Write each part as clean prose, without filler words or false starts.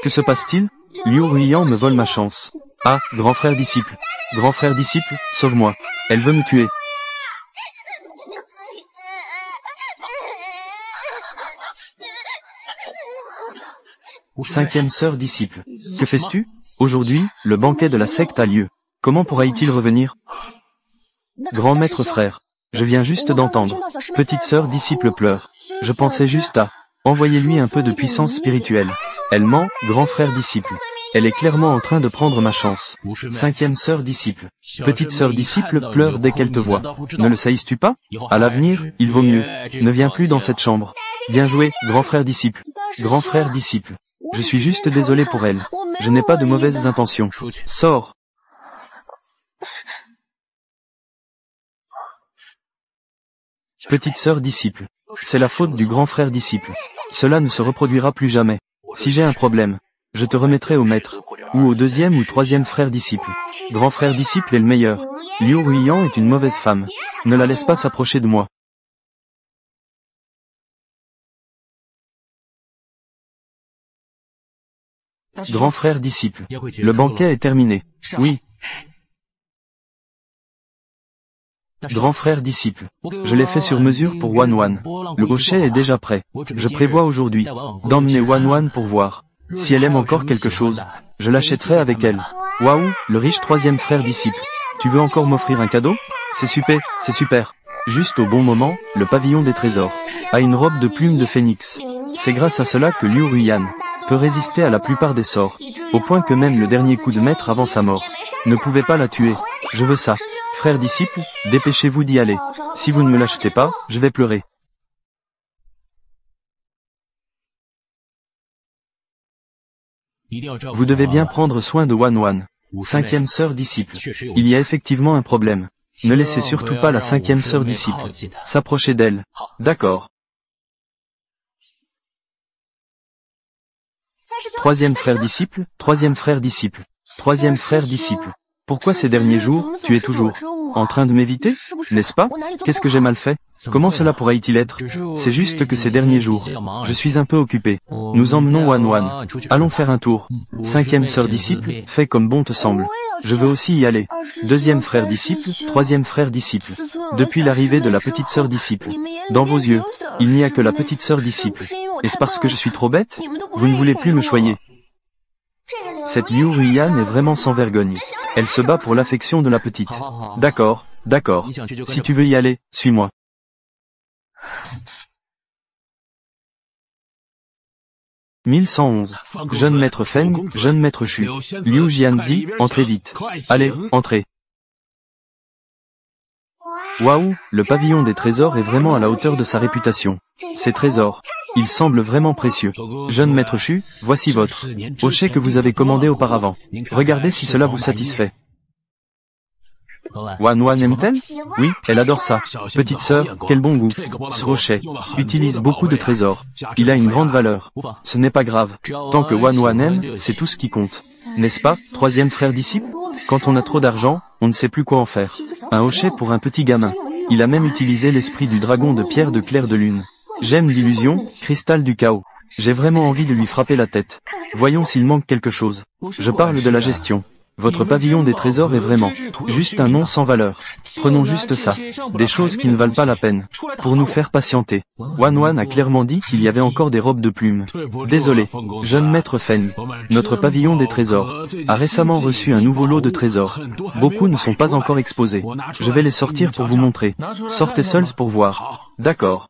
Que se passe-t-il? Liu Ruiyan me vole ma chance. Ah, grand frère disciple. Grand frère disciple, sauve-moi. Elle veut me tuer. Cinquième sœur disciple. Que fais-tu? Aujourd'hui, le banquet de la secte a lieu. Comment pourra-t-il revenir? Grand maître frère. Je viens juste d'entendre. Petite sœur disciple pleure. Je pensais juste à... Envoyez-lui un peu de puissance spirituelle. Elle ment, grand frère disciple. Elle est clairement en train de prendre ma chance. Cinquième sœur disciple. Petite sœur disciple pleure dès qu'elle te voit. Ne le saïs-tu pas? À l'avenir, il vaut mieux. Ne viens plus dans cette chambre. Bien joué, grand frère disciple. Grand frère disciple. Je suis juste désolé pour elle. Je n'ai pas de mauvaises intentions. Sors. Petite sœur disciple. C'est la faute du grand frère disciple. Cela ne se reproduira plus jamais. Si j'ai un problème, je te remettrai au maître, ou au deuxième ou troisième frère disciple. Grand frère disciple est le meilleur. Liu Ruiyan est une mauvaise femme. Ne la laisse pas s'approcher de moi. Grand frère disciple. Le banquet est terminé. Oui. Grand frère disciple. Je l'ai fait sur mesure pour Wan Wan. Le rocher est déjà prêt. Je prévois aujourd'hui d'emmener Wan Wan pour voir. Si elle aime encore quelque chose, je l'achèterai avec elle. Waouh, le riche troisième frère disciple. Tu veux encore m'offrir un cadeau? C'est super, c'est super. Juste au bon moment, le pavillon des trésors a une robe de plumes de phénix. C'est grâce à cela que Liu Ruiyan peut résister à la plupart des sorts, au point que même le dernier coup de maître avant sa mort ne pouvait pas la tuer. Je veux ça. Frères disciples, dépêchez-vous d'y aller. Si vous ne me l'achetez pas, je vais pleurer. Vous devez bien prendre soin de Wan Wan. Cinquième sœur disciple. Il y a effectivement un problème. Ne laissez surtout pas la cinquième sœur disciple s'approcher d'elle. D'accord. Troisième frère disciple, troisième frère disciple, troisième frère disciple. Pourquoi ces derniers jours, tu es toujours en train de m'éviter, n'est-ce pas? Qu'est-ce que j'ai mal fait? Comment cela pourrait-il être? C'est juste que ces derniers jours, je suis un peu occupé. Nous emmenons Wan Wan. Allons faire un tour. Cinquième sœur disciple, fais comme bon te semble. Je veux aussi y aller. Deuxième frère disciple, troisième frère disciple. Depuis l'arrivée de la petite sœur disciple, dans vos yeux, il n'y a que la petite sœur disciple. Est-ce parce que je suis trop bête? Vous ne voulez plus me choyer. Cette Liu Ruiyan est vraiment sans vergogne. Elle se bat pour l'affection de la petite. D'accord, d'accord. Si tu veux y aller, suis-moi. « 1111. Jeune maître Feng, jeune maître Xu. Liu Jianzi, entrez vite. Allez, entrez. » Waouh, le pavillon des trésors est vraiment à la hauteur de sa réputation. Ces trésors, ils semblent vraiment précieux. Jeune maître Xu, voici votre hochet que vous avez commandé auparavant. Regardez si cela vous satisfait. Wan Wan aime-t-elle? Oui, elle adore ça. Petite sœur, quel bon goût. Ce rocher utilise beaucoup de trésors. Il a une grande valeur. Ce n'est pas grave. Tant que Wan Wan aime, c'est tout ce qui compte. N'est-ce pas, troisième frère disciple? Quand on a trop d'argent, on ne sait plus quoi en faire. Un hochet pour un petit gamin. Il a même utilisé l'esprit du dragon de pierre de clair de lune. Gemme d'illusion, cristal du chaos. J'ai vraiment envie de lui frapper la tête. Voyons s'il manque quelque chose. Je parle de la gestion. Votre pavillon des trésors est vraiment juste un nom sans valeur. Prenons juste ça. Des choses qui ne valent pas la peine. Pour nous faire patienter. Wan Wan a clairement dit qu'il y avait encore des robes de plumes. Désolé, jeune maître Feng. Notre pavillon des trésors a récemment reçu un nouveau lot de trésors. Beaucoup ne sont pas encore exposés. Je vais les sortir pour vous montrer. Sortez seuls pour voir. D'accord.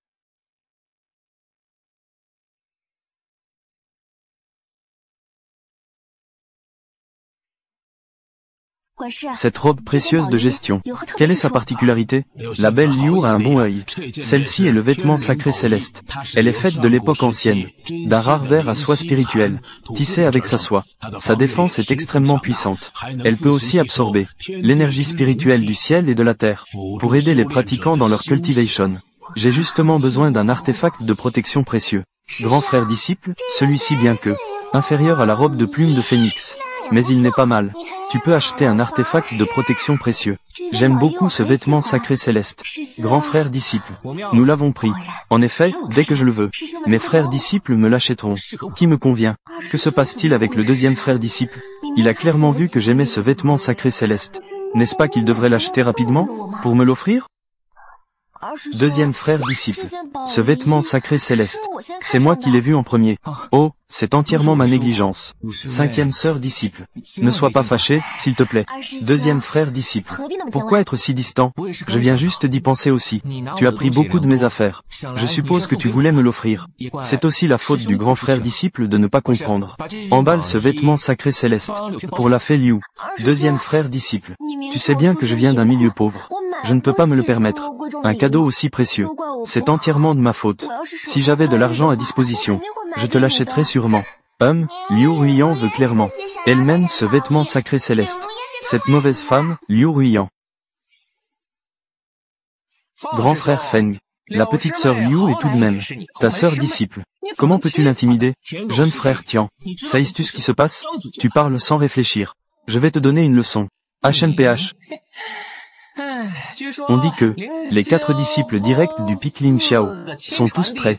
Cette robe précieuse de gestion, quelle est sa particularité? La belle Liu a un bon œil. Celle-ci est le vêtement sacré céleste. Elle est faite de l'époque ancienne, d'un rare verre à soie spirituelle, tissé avec sa soie. Sa défense est extrêmement puissante. Elle peut aussi absorber l'énergie spirituelle du ciel et de la terre, pour aider les pratiquants dans leur cultivation. J'ai justement besoin d'un artefact de protection précieux. Grand frère disciple, celui-ci bien que inférieur à la robe de plume de phénix. Mais il n'est pas mal. Tu peux acheter un artefact de protection précieux. J'aime beaucoup ce vêtement sacré céleste. Grand frère disciple. Nous l'avons pris. En effet, dès que je le veux. Mes frères disciples me l'achèteront. Qui me convient. Que se passe-t-il avec le deuxième frère disciple? Il a clairement vu que j'aimais ce vêtement sacré céleste. N'est-ce pas qu'il devrait l'acheter rapidement, pour me l'offrir? Deuxième frère disciple. Ce vêtement sacré céleste. C'est moi qui l'ai vu en premier. Oh, c'est entièrement ma négligence. Cinquième sœur disciple. Ne sois pas fâché, s'il te plaît. Deuxième frère disciple. Pourquoi être si distant? Je viens juste d'y penser aussi. Tu as pris beaucoup de mes affaires. Je suppose que tu voulais me l'offrir. C'est aussi la faute du grand frère disciple de ne pas comprendre. Emballe ce vêtement sacré céleste. Pour la fée Liu. Deuxième frère disciple. Tu sais bien que je viens d'un milieu pauvre. Je ne peux pas me le permettre. Un cadeau aussi précieux. C'est entièrement de ma faute. Si j'avais de l'argent à disposition, je te l'achèterais sûrement. Liu Ruiyan veut clairement. Elle-même ce vêtement sacré céleste. Cette mauvaise femme, Liu Ruiyan. Grand frère Feng. La petite sœur Liu est tout de même ta sœur disciple. Comment peux-tu l'intimider? Jeune frère Tian. Sais-tu ce qui se passe? Tu parles sans réfléchir. Je vais te donner une leçon. HMPH. On dit que les 4 disciples directs du Piklin Xiao sont tous très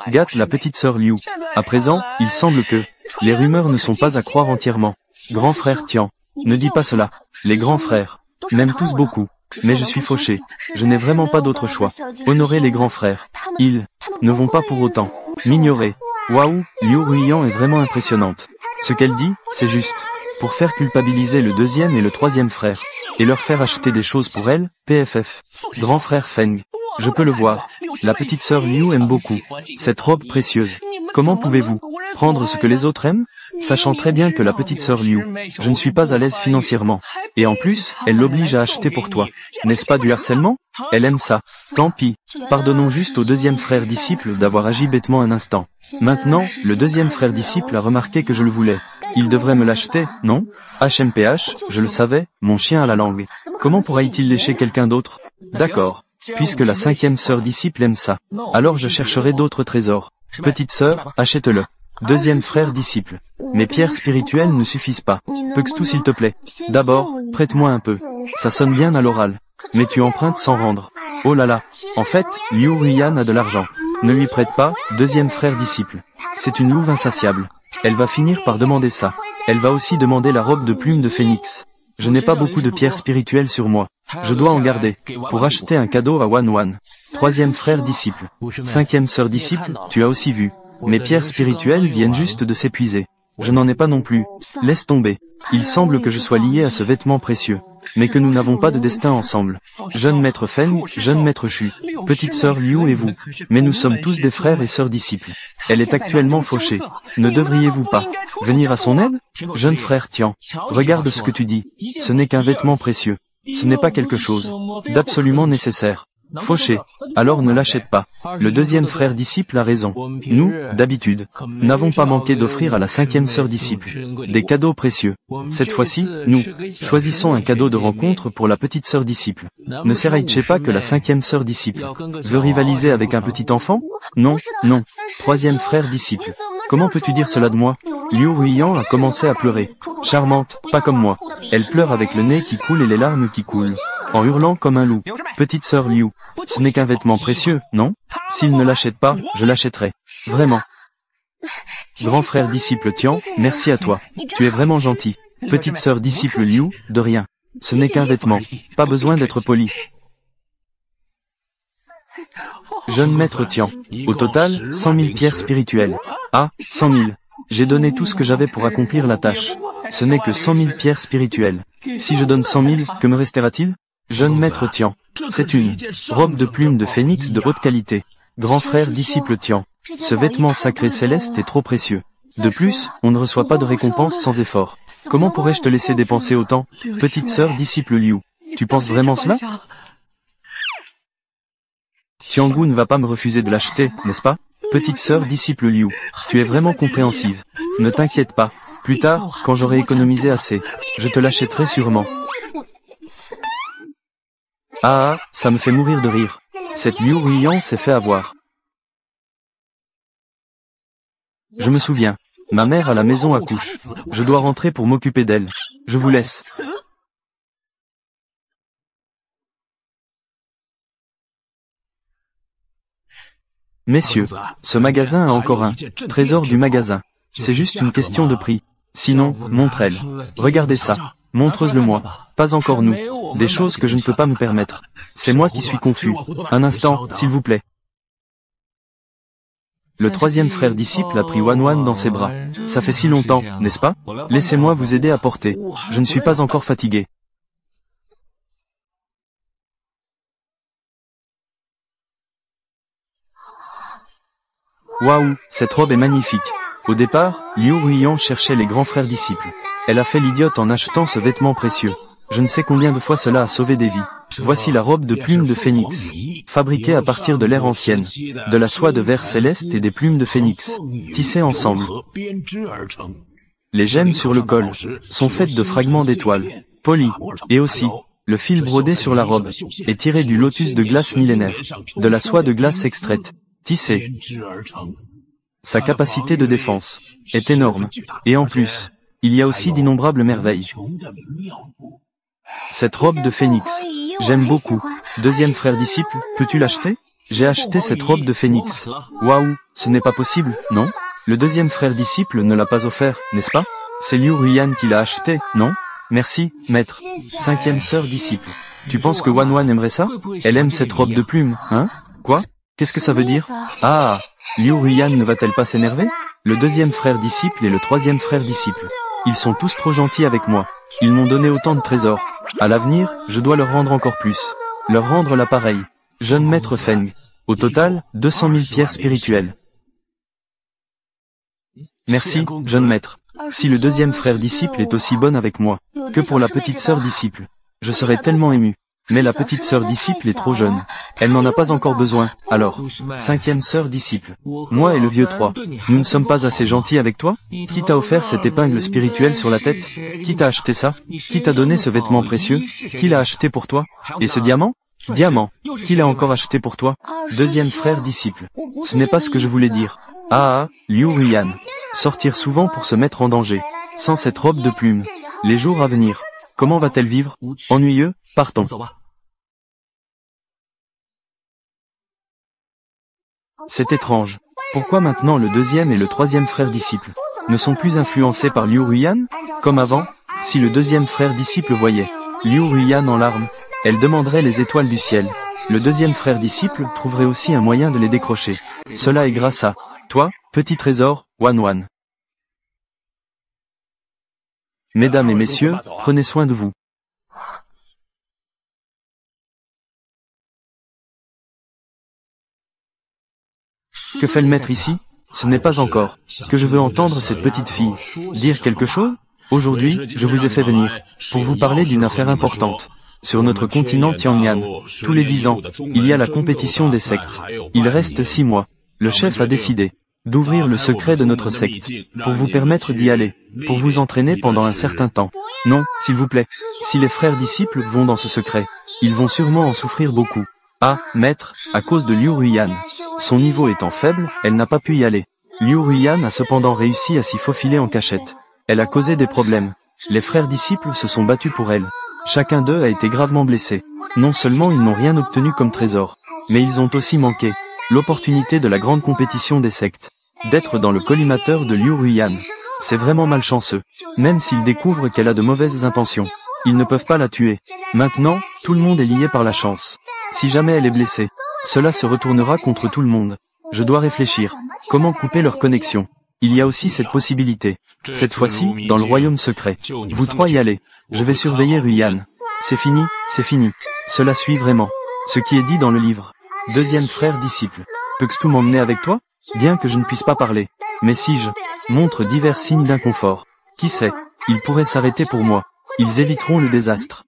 gâtent la petite sœur Liu. À présent, il semble que les rumeurs ne sont pas à croire entièrement. Grand frère Tian, ne dis pas cela. Les grands frères m'aiment tous beaucoup, mais je suis fauché. Je n'ai vraiment pas d'autre choix. Honorer les grands frères. Ils ne vont pas pour autant m'ignorer. Waouh, Liu Ruiyan est vraiment impressionnante. Ce qu'elle dit, c'est juste. Pour faire culpabiliser le deuxième et le troisième frère, et leur faire acheter des choses pour elle, PFF. Grand frère Feng. Je peux le voir. La petite sœur Liu aime beaucoup cette robe précieuse. Comment pouvez-vous prendre ce que les autres aiment? Sachant très bien que la petite sœur Liu, je ne suis pas à l'aise financièrement. Et en plus, elle l'oblige à acheter pour toi. N'est-ce pas du harcèlement? Elle aime ça. Tant pis. Pardonnons juste au deuxième frère disciple d'avoir agi bêtement un instant. Maintenant, le deuxième frère disciple a remarqué que je le voulais. Il devrait me l'acheter, non? HMPH, je le savais, mon chien a la langue. Comment pourra-t-il lécher quelqu'un d'autre? D'accord. Puisque la cinquième sœur disciple aime ça, alors je chercherai d'autres trésors. Petite sœur, achète-le. Deuxième frère disciple. Mes pierres spirituelles ne suffisent pas. Puxtou s'il te plaît. D'abord, prête-moi un peu. Ça sonne bien à l'oral. Mais tu empruntes sans rendre. Oh là là. En fait, Liu Ruiyan a de l'argent. Ne lui prête pas, deuxième frère disciple. C'est une louve insatiable. Elle va finir par demander ça. Elle va aussi demander la robe de plume de phénix. Je n'ai pas beaucoup de pierres spirituelles sur moi. Je dois en garder, pour acheter un cadeau à Wan Wan. Troisième frère disciple. Cinquième sœur disciple, tu as aussi vu. Mes pierres spirituelles viennent juste de s'épuiser. Je n'en ai pas non plus. Laisse tomber. Il semble que je sois lié à ce vêtement précieux, mais que nous n'avons pas de destin ensemble. Jeune maître Feng, jeune maître Shu, petite sœur Liu et vous. Mais nous sommes tous des frères et sœurs disciples. Elle est actuellement fauchée. Ne devriez-vous pas venir à son aide? Jeune frère Tian, regarde ce que tu dis. Ce n'est qu'un vêtement précieux. Ce n'est pas quelque chose d'absolument nécessaire. Fauché. Alors ne l'achète pas. Le deuxième frère disciple a raison. Nous, d'habitude, n'avons pas manqué d'offrir à la cinquième sœur disciple des cadeaux précieux. Cette fois-ci, nous choisissons un cadeau de rencontre pour la petite sœur disciple. Ne sait-il pas que la cinquième sœur disciple veut rivaliser avec un petit enfant? Non, non. Troisième frère disciple. Comment peux-tu dire cela de moi? Liu Ruiyan a commencé à pleurer. Charmante, pas comme moi. Elle pleure avec le nez qui coule et les larmes qui coulent. En hurlant comme un loup. Petite sœur Liu, ce n'est qu'un vêtement précieux, non? S'il ne l'achète pas, je l'achèterai. Vraiment. Grand frère disciple Tian, merci à toi. Tu es vraiment gentil. Petite sœur disciple Liu, de rien. Ce n'est qu'un vêtement. Pas besoin d'être poli. Jeune maître Tian. Au total, 100 000 pierres spirituelles. Ah, 100 000. J'ai donné tout ce que j'avais pour accomplir la tâche. Ce n'est que 100 000 pierres spirituelles. Si je donne 100 000, que me restera-t-il? Jeune maître Tian. C'est une robe de plume de phénix de haute qualité. Grand frère disciple Tian. Ce vêtement sacré céleste est trop précieux. De plus, on ne reçoit pas de récompense sans effort. Comment pourrais-je te laisser dépenser autant? Petite sœur disciple Liu. Tu penses vraiment cela? Tiangu ne va pas me refuser de l'acheter, n'est-ce pas? Petite sœur disciple Liu. Tu es vraiment compréhensive. Ne t'inquiète pas. Plus tard, quand j'aurai économisé assez, je te l'achèterai sûrement. Ah, ça me fait mourir de rire. Cette Liu Ruiyan s'est fait avoir. Je me souviens. Ma mère à la maison accouche. Je dois rentrer pour m'occuper d'elle. Je vous laisse. Messieurs, ce magasin a encore un trésor du magasin. C'est juste une question de prix. Sinon, montre-elle. Regardez ça. Montre-le-moi. Pas encore nous. Des choses que je ne peux pas me permettre. C'est moi qui suis confus. Un instant, s'il vous plaît. Le troisième frère disciple a pris Wan dans ses bras. Ça fait si longtemps, n'est-ce pas? Laissez-moi vous aider à porter. Je ne suis pas encore fatigué. Waouh, cette robe est magnifique. Au départ, Liu Ruiyan cherchait les grands frères disciples. Elle a fait l'idiote en achetant ce vêtement précieux. Je ne sais combien de fois cela a sauvé des vies. Voici la robe de plumes de phénix, fabriquée à partir de l'ère ancienne, de la soie de verre céleste et des plumes de phénix, tissées ensemble. Les gemmes sur le col sont faites de fragments d'étoiles, polis, et aussi, le fil brodé sur la robe est tiré du lotus de glace millénaire, de la soie de glace extraite, tissée. Sa capacité de défense est énorme, et en plus, il y a aussi d'innombrables merveilles. Cette robe de phénix, j'aime beaucoup. Deuxième frère disciple, peux-tu l'acheter? J'ai acheté cette robe de phénix. Waouh, ce n'est pas possible, non? Le deuxième frère disciple ne l'a pas offert, n'est-ce pas? C'est Liu Ruiyan qui l'a acheté, non? Merci, maître. Cinquième sœur disciple. Tu penses que Wan aimerait ça? Elle aime cette robe de plumes, hein? Quoi? Qu'est-ce que ça veut dire? Ah, Liu Ruiyan ne va-t-elle pas s'énerver? Le deuxième frère disciple et le troisième frère disciple. Ils sont tous trop gentils avec moi. Ils m'ont donné autant de trésors. À l'avenir, je dois leur rendre encore plus. Leur rendre l'appareil. Jeune maître Feng. Au total, 200 000 pierres spirituelles. Merci, jeune maître. Si le deuxième frère disciple est aussi bonne avec moi que pour la petite sœur disciple, je serais tellement ému. Mais la petite sœur disciple est trop jeune. Elle n'en a pas encore besoin. Alors, cinquième sœur disciple. Moi et le vieux 3, nous ne sommes pas assez gentils avec toi? Qui t'a offert cette épingle spirituelle sur la tête? Qui t'a acheté ça? Qui t'a donné ce vêtement précieux? Qui l'a acheté pour toi? Et ce diamant? Diamant. Qui l'a encore acheté pour toi? Deuxième frère disciple. Ce n'est pas ce que je voulais dire. Ah, Liu Ruiyan. Sortir souvent pour se mettre en danger. Sans cette robe de plumes. Les jours à venir. Comment va-t-elle vivre? Ennuyeux? Partons. C'est étrange. Pourquoi maintenant le deuxième et le troisième frère disciple ne sont plus influencés par Liu Ruiyan? Comme avant, si le deuxième frère disciple voyait Liu Ruiyan en larmes, elle demanderait les étoiles du ciel. Le deuxième frère disciple trouverait aussi un moyen de les décrocher. Cela est grâce à toi, petit trésor, Wan. Mesdames et messieurs, prenez soin de vous. Que fait le maître ici? Ce n'est pas encore que je veux entendre cette petite fille dire quelque chose. Aujourd'hui, je vous ai fait venir pour vous parler d'une affaire importante. Sur notre continent Tianyan, tous les 10 ans, il y a la compétition des sectes. Il reste 6 mois. Le chef a décidé d'ouvrir le secret de notre secte, pour vous permettre d'y aller, pour vous entraîner pendant un certain temps. Non, s'il vous plaît. Si les frères disciples vont dans ce secret, ils vont sûrement en souffrir beaucoup. Ah, maître, à cause de Liu Ruiyan. Son niveau étant faible, elle n'a pas pu y aller. Liu Ruiyan a cependant réussi à s'y faufiler en cachette. Elle a causé des problèmes. Les frères disciples se sont battus pour elle. Chacun d'eux a été gravement blessé. Non seulement ils n'ont rien obtenu comme trésor, mais ils ont aussi manqué l'opportunité de la grande compétition des sectes. D'être dans le collimateur de Liu Ruiyan. C'est vraiment malchanceux. Même s'ils découvrent qu'elle a de mauvaises intentions, ils ne peuvent pas la tuer. Maintenant, tout le monde est lié par la chance. Si jamais elle est blessée, cela se retournera contre tout le monde. Je dois réfléchir. Comment couper leur connexion? Il y a aussi cette possibilité. Cette fois-ci, dans le royaume secret. Vous trois y allez. Je vais surveiller Ruiyan. C'est fini, c'est fini. Cela suit vraiment ce qui est dit dans le livre. Deuxième frère disciple. Peux-tu m'emmener avec toi? Bien que je ne puisse pas parler. Mais si je montre divers signes d'inconfort, qui sait, ils pourraient s'arrêter pour moi. Ils éviteront le désastre.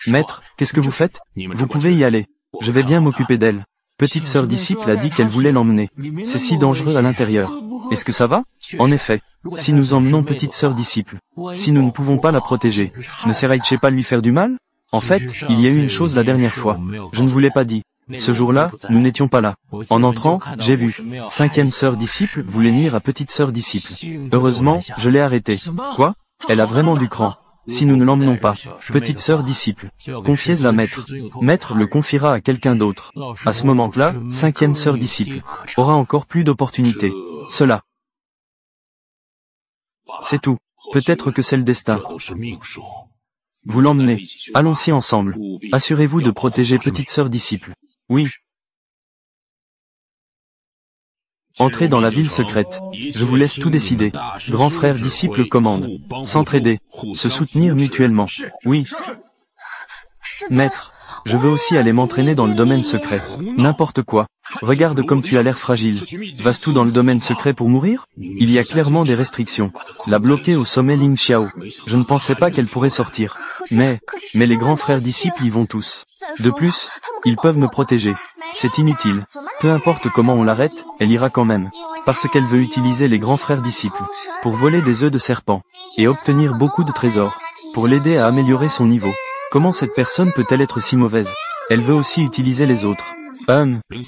Maître, qu'est-ce que vous faites? Vous pouvez y aller. Je vais bien m'occuper d'elle. Petite sœur disciple a dit qu'elle voulait l'emmener. C'est si dangereux à l'intérieur. Est-ce que ça va? En effet. Si nous emmenons petite sœur disciple, si nous ne pouvons pas la protéger, ne serait-il pas lui faire du mal? En fait, il y a eu une chose la dernière fois. Je ne vous l'ai pas dit. Ce jour-là, nous n'étions pas là. En entrant, j'ai vu. Cinquième sœur disciple voulait nuire à petite sœur disciple. Heureusement, je l'ai arrêtée. Quoi? Elle a vraiment du cran. si nous ne l'emmenons pas. Petite sœur disciple, confiez-la maître. Maître le confiera à quelqu'un d'autre. À ce moment-là, cinquième sœur disciple aura encore plus d'opportunités. Cela. C'est tout. Peut-être que c'est le destin. Vous l'emmenez. Allons-y ensemble. Assurez-vous de protéger petite sœur disciple. Oui. Entrez dans la ville secrète. Je vous laisse tout décider. Grand frère disciple commande. S'entraider. Se soutenir mutuellement. Oui. Maître. Je veux aussi aller m'entraîner dans le domaine secret. N'importe quoi. Regarde comme tu as l'air fragile. Vas-tu tout dans le domaine secret pour mourir? Il y a clairement des restrictions. La bloquer au sommet Ling Xiao. Je ne pensais pas qu'elle pourrait sortir. Mais les grands frères disciples y vont tous. De plus, ils peuvent me protéger. C'est inutile. Peu importe comment on l'arrête, elle ira quand même. Parce qu'elle veut utiliser les grands frères disciples pour voler des œufs de serpent et obtenir beaucoup de trésors pour l'aider à améliorer son niveau. Comment cette personne peut-elle être si mauvaise? Elle veut aussi utiliser les autres.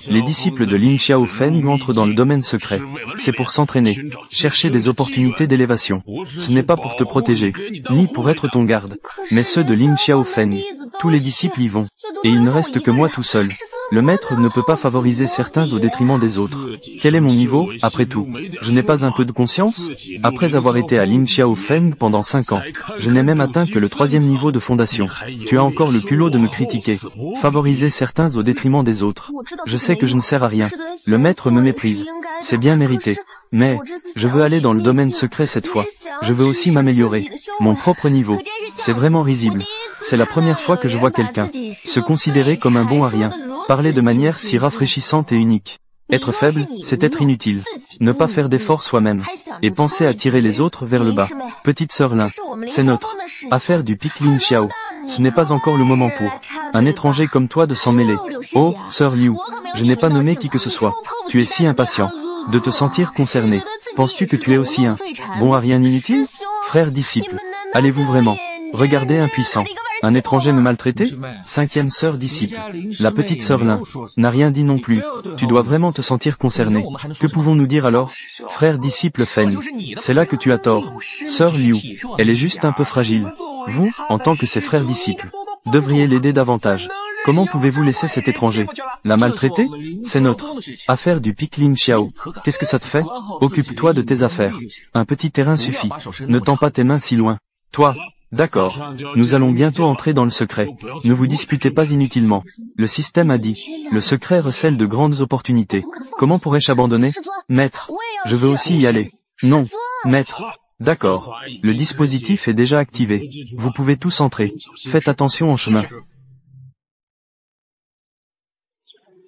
Les disciples de Ling Xiaofeng entrent dans le domaine secret. C'est pour s'entraîner, chercher des opportunités d'élévation. Ce n'est pas pour te protéger, ni pour être ton garde, mais ceux de Ling Xiaofeng. Tous les disciples y vont, et il ne reste que moi tout seul. Le maître ne peut pas favoriser certains au détriment des autres. Quel est mon niveau, après tout? Je n'ai pas un peu de conscience? Après avoir été à Ling Xiaofeng pendant 5 ans, je n'ai même atteint que le 3e niveau de fondation. Tu as encore le culot de me critiquer. Favoriser certains au détriment des autres. Je sais que je ne sers à rien. Le maître me méprise. C'est bien mérité. Mais, je veux aller dans le domaine secret cette fois. Je veux aussi m'améliorer. Mon propre niveau. C'est vraiment risible. C'est la première fois que je vois quelqu'un se considérer comme un bon à rien. Parler de manière si rafraîchissante et unique. Être faible, c'est être inutile. Ne pas faire d'efforts soi-même. Et penser à tirer les autres vers le bas. Petite sœur Lin, c'est notre affaire du pic Ling Xiao. Ce n'est pas encore le moment pour un étranger comme toi de s'en mêler. Oh, sœur Liu, je n'ai pas nommé qui que ce soit. Tu es si impatient de te sentir concerné. Penses-tu que tu es aussi un bon à rien inutile? Frère disciple, allez-vous vraiment regarder impuissant un étranger me maltraiter? Cinquième sœur disciple, la petite sœur Lin, n'a rien dit non plus. Tu dois vraiment te sentir concerné. Que pouvons-nous dire alors? Frère disciple Feng, c'est là que tu as tort. Sœur Liu, elle est juste un peu fragile. Vous, en tant que ses frères disciples, devriez l'aider davantage. Comment pouvez-vous laisser cet étranger la maltraiter? C'est notre affaire du pic Ling Xiao. Qu'est-ce que ça te fait? Occupe-toi de tes affaires. Un petit terrain suffit. Ne tends pas tes mains si loin. Toi. D'accord. Nous allons bientôt entrer dans le secret. Ne vous disputez pas inutilement. Le système a dit. Le secret recèle de grandes opportunités. Comment pourrais-je abandonner? Maître. Je veux aussi y aller. Non. Maître. D'accord. Le dispositif est déjà activé. Vous pouvez tous entrer. Faites attention en chemin.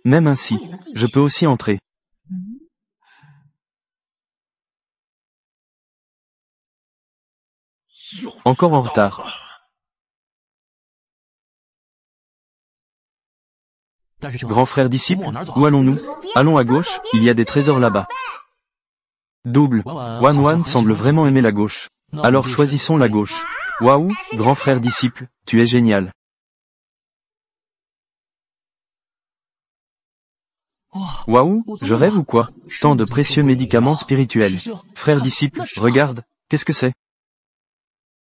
Même ainsi, je peux aussi entrer. Encore en retard. Grand frère disciple, où allons-nous? Allons à gauche, il y a des trésors là-bas. Double. Wan semble vraiment aimer la gauche. Alors choisissons la gauche. Waouh, grand frère disciple, tu es génial. Waouh, je rêve ou quoi? Tant de précieux médicaments spirituels. Frère disciple, regarde, qu'est-ce que c'est?